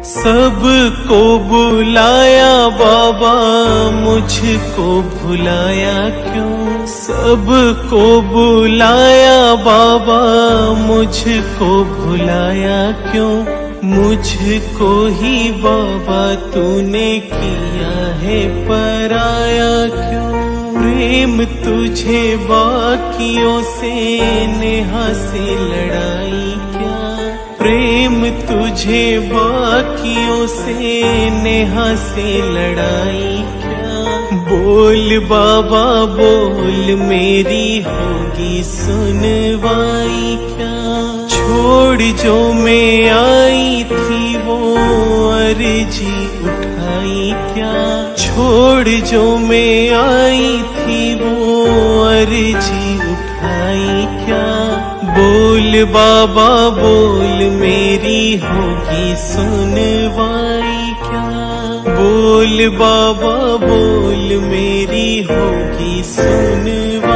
सबको बुलाया बाबा, मुझको भुलाया क्यों? सबको बुलाया बाबा, मुझको भुलाया क्यों? मुझको ही बाबा तूने किया है पराया क्यों? प्रेम तुझे बाकियों से नेहा से लड़ाई क्या? प्रेम तुझे बाकियों से नेहा से लड़ाई क्या? बोल बाबा बोल, मेरी होगी सुनवाई क्या? छोड़ जो मैं आई थी वो अर्जी उठाई क्या? छोड़ जो मैं आई थी वो अर्जी उठाई क्या? बोल बाबा बोल, मेरी होगी सुनवाई क्या? बोल बाबा बोल, मेरी होगी सुनवाई।